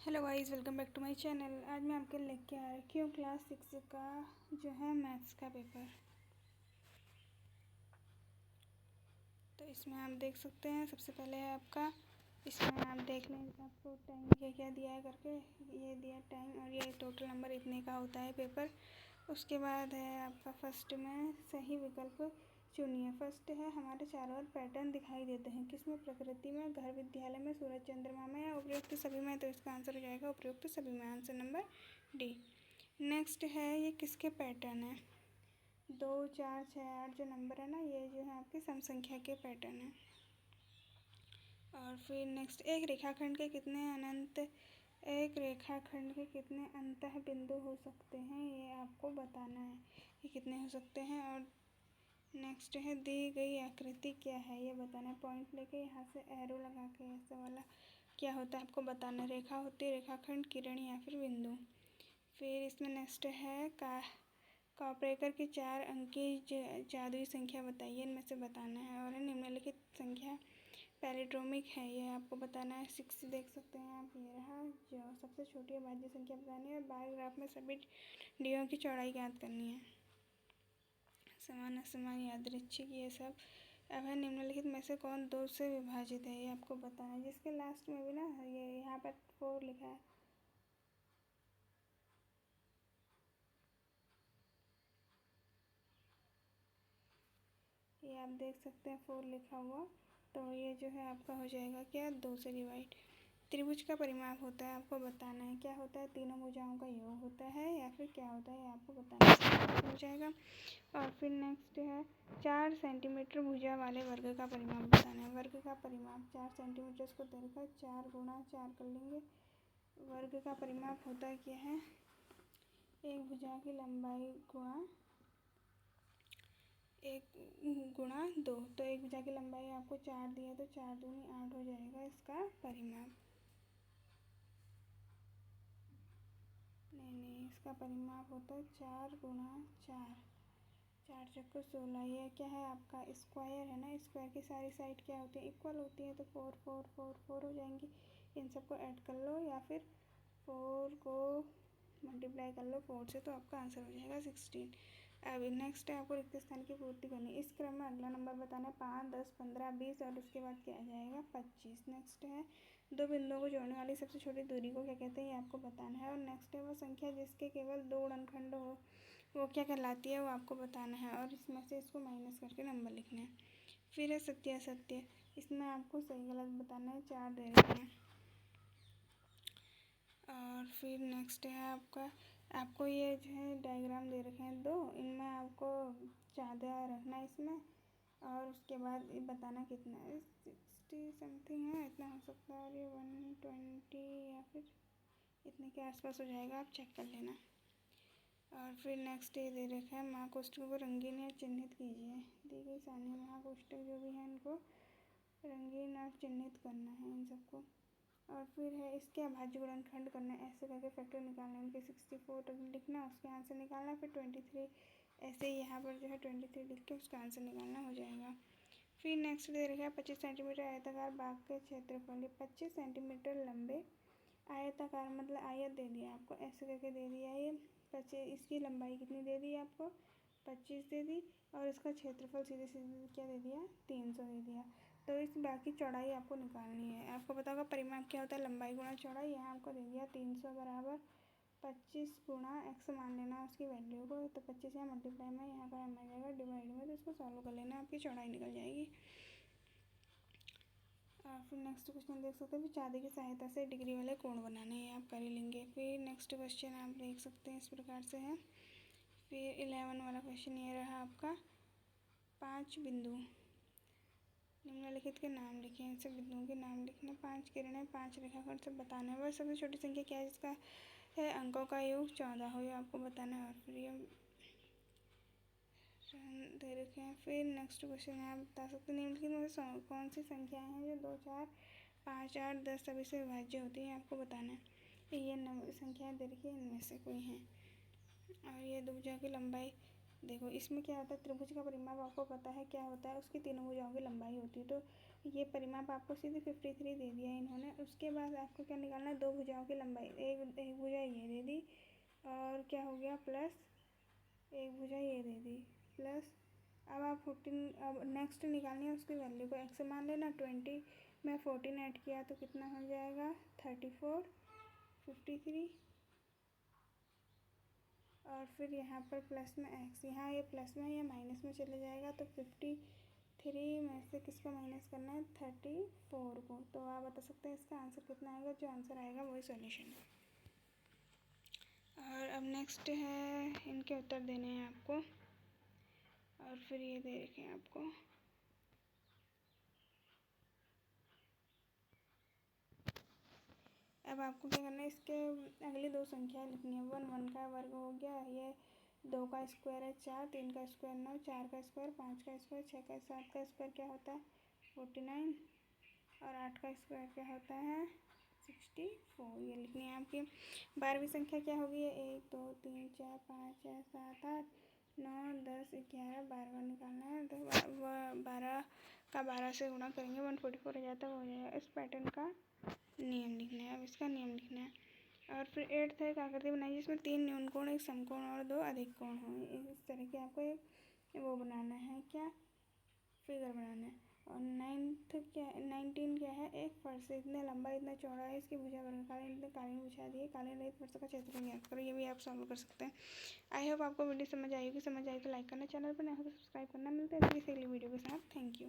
Hello guys, welcome back to my channel. आज मैं आपके लेके आ रखी हूँ क्लास 6 का जो है मैथ्स का पेपर। तो इसमें आप देख सकते हैं, सबसे पहले है आपका, इसमें आप देख लें आपको टाइम क्या क्या दिया है करके। ये दिया टाइम और ये टोटल नंबर इतने का होता है पेपर। उसके बाद है आपका फर्स्ट में सही विकल्प चुनिए। फर्स्ट है हमारे चारों ओर पैटर्न दिखाई देते हैं, किसमें? प्रकृति में, घर, विद्यालय में, सूरज चंद्रमा में या उपयुक्त सभी में। तो इसका आंसर हो जाएगा उपयुक्त सभी में, आंसर नंबर डी। नेक्स्ट है ये किसके पैटर्न है? 2, 4, 6, 8 जो नंबर है ना, ये जो है आपकी सम संख्या के पैटर्न है। और फिर नेक्स्ट, एक रेखाखंड के कितने अंतः बिंदु हो सकते हैं, ये आपको बताना है कि कितने हो सकते हैं। और नेक्स्ट है दी गई आकृति क्या है, ये बताना है। पॉइंट लेके यहाँ से एरो लगा के ऐसा वाला क्या होता है आपको बताना है। रेखा होती है, रेखाखंड, किरण या फिर बिंदु। फिर इसमें नेक्स्ट है कॉपरेकर की 4 अंकी जादुई संख्या बताइए, इनमें से बताना है। और निम्नलिखित संख्या पैलिड्रोमिक है, ये आपको बताना है। 6 देख सकते हैं आप, ये रहा जो सबसे छोटी अभाज्य संख्या बतानी है। बार ग्राफ में सभी डीओ की चौड़ाई ज्ञात करनी है। समान, असमान, यादृच्छिक, ये सब। अब है निम्नलिखित में से कौन 2 से विभाजित है, ये आपको बताना है। जिसके लास्ट में भी ना ये यहाँ पर 4 लिखा है, ये आप देख सकते हैं 4 लिखा हुआ। तो ये जो है आपका हो जाएगा क्या, 2 से डिवाइड। त्रिभुज का परिमाप होता है, आपको बताना है क्या होता है। तीनों भुजाओं का योग होता है या फिर क्या होता है, आपको बताना है, हो जाएगा। और फिर नेक्स्ट है 4 सेंटीमीटर भुजा वाले वर्ग का परिमाप बताना है। वर्ग का परिमाप 4 सेंटीमीटर, इसको दरका 4 गुणा 4 कर लेंगे। वर्ग का परिमाप होता क्या है, एक भुजा की लंबाई गुणा 2। तो एक भुजा की लंबाई आपको 4 दिया, तो 4 दूनी 8 हो जाएगा इसका परिमाप। नहीं, इसका परिमाप होता है 4 गुणा 4, 4 चक्कर 16। ये क्या है आपका स्क्वायर है ना, स्क्वायर की सारी साइड क्या होती है, इक्वल होती है। तो 4 4 4 4 हो जाएंगी। इन सबको ऐड कर लो या फिर 4 को मल्टीप्लाई कर लो 4 से, तो आपका आंसर हो जाएगा 16। अब नेक्स्ट है आपको रिक्त स्थान की पूर्ति करनी। इस क्रम में अगला नंबर बताना है 5, 10, 15, 20 और उसके बाद क्या आ जाएगा 25। नेक्स्ट है 2 बिंदुओं को जोड़ने वाली सबसे छोटी दूरी को क्या कहते हैं, ये आपको बताना है। और नेक्स्ट है वो संख्या जिसके केवल 2 गुणनखंड हो, वो क्या कहलाती है, वो आपको बताना है। और इसमें से इसको माइनस करके नंबर लिखना है। फिर है सत्य असत्य, इसमें आपको सही गलत बताना है, 4 दे रखे हैं। और फिर नेक्स्ट है आपको ये जो है डायग्राम दे रखे हैं 2, इनमें आपको ज़्यादा रखना है इसमें। और उसके बाद ये बताना कितना है, 60 समथिंग है, इतना हो सकता है। और ये 120 या फिर इतने के आसपास हो जाएगा, आप चेक कर लेना। और फिर नेक्स्ट ये दे रखा है महाकोष्ठकों को रंगीन या चिन्हित कीजिए। दी गई सारणी महाकोष्ठक जो भी हैं इनको रंगीन और चिन्हित करना है इन सबको। और फिर है इसके अभाज्य गुणनखंड करना है, ऐसे करके फैक्टर निकालना है। उनके 64 तक लिखना, उसके आंसर निकालना। फिर 23 ऐसे ही यहाँ पर जो है 23 लिख के उसका आंसर निकालना, हो जाएगा। फिर नेक्स्ट दे रखा है 25 सेंटीमीटर आयताकार बाग के क्षेत्रफल। 25 सेंटीमीटर लंबे आयताकार मतलब आयत दे दिया आपको, ऐसे करके दे दिया। ये 25, इसकी लंबाई कितनी दे दी आपको, 25 दे दी। और इसका क्षेत्रफल सीधे सीधे क्या दे दिया, 300 दे दिया। तो इस बाकी चौड़ाई आपको निकालनी है। आपको पता होगा परिमाप क्या होता है, लंबाई गुणा चौड़ाई। यहाँ आपको दे दिया 300 बराबर 25 गुणा x मान लेना उसकी वैल्यू को। तो 25 यहाँ मल्टीप्लाई में, यहाँ का आ जाएगा डिवाइड में, तो इसको सॉल्व कर लेना, आपकी चौड़ाई निकल जाएगी। फिर नेक्स्ट क्वेश्चन देख सकते हैं, फिर चांदी की सहायता से डिग्री वाले कोण बनाने हैं, आप कर ही लेंगे। फिर नेक्स्ट क्वेश्चन आप देख सकते हैं इस प्रकार से है। फिर 11 वाला क्वेश्चन ये रहा आपका, 5 बिंदु निम्नलिखित के नाम लिखें। इन सब बिंदुओं के नाम लिखना। 5 किरणें, 5 रेखाखंड, सब बताना है। वह सबसे छोटी संख्या क्या है जिसका है अंकों का योग 14 हो, ये आपको बताना है। और फिर ये दे रखे हैं। फिर नेक्स्ट क्वेश्चन है, आप बता सकते हैं निम्नलिखित में से कौन सी संख्याएं हैं जो 2, 4, 5, 8, 10 सभी से विभाज्य होती हैं, आपको बताना है। ये संख्याएं दे रखी है, इनमें से कोई हैं। और ये दो भुजा की लंबाई देखो, इसमें क्या होता है, त्रिभुज का परिमाप आपको पता है क्या होता है, उसकी तीनों भुजाओं की लंबाई होती है। तो ये परिमाप आपको सीधे 53 दे दिया इन्होंने। उसके बाद आपको क्या निकालना है, 2 भुजाओं की लंबाई। एक भुजा ये दे दी और क्या हो गया प्लस एक भुजा ये दे दी प्लस। अब आप 14, अब नेक्स्ट निकालनी है उसकी वैल्यू को। एक्स मान लेना 20 में 14 ऐड किया तो कितना हो जाएगा 34, 53 और फिर यहाँ पर प्लस में एक्स, यहाँ ये प्लस में या माइनस में चले जाएगा तो 53 में से किसको माइनस करना है 34 को। तो आप बता सकते हैं इसका आंसर कितना आएगा। जो आंसर आएगा वही सॉल्यूशन है। और अब नेक्स्ट है, इनके उत्तर देने हैं आपको और फिर ये दे रखे हैं आपको। अब आपको क्या करना है, इसके अगली 2 संख्या लिखनी है। 1 का वर्ग हो गया, ये 2 का स्क्वायर है 4, 3 का स्क्वायर 9, 4 का स्क्वायर 5 का स्क्वायर 6 का 7 का स्क्वायर क्या होता है 49 और 8 का स्क्वायर क्या होता है 64। ये लिखनी है आपकी। 12वीं संख्या क्या होगी, 1 2 3 4 5 6 7 8 9 10 11 12 निकालना है। तो 12 का 12 से गुणा करेंगे 144 हो जाता है, हो जाएगा। इस पैटर्न का नियम लिखना है। अब इसका नियम लिखना है। और फिर 8th है, एक आकृति बनाई जिसमें 3 न्यून कोण, एक समकोण और 2 अधिक कोण हों। इस तरह की आपको एक वो बनाना है, क्या फिगर बनाना है। और 19 क्या है, एक फर्श इतना लंबा इतना चौड़ा है, इसकी भुजा वर्ग कालीन बिछा दिए, कालीन रहित फर्श का क्षेत्रफल ज्ञात करो। ये भी आप सॉल्व कर सकते हैं। आई होप आपको वीडियो समझ आई होगी। समझ आई तो लाइक करना, चैनल पर नया हो तो सब्सक्राइब करना। मिलते हैं किसी अगली वीडियो के साथ। Thank you.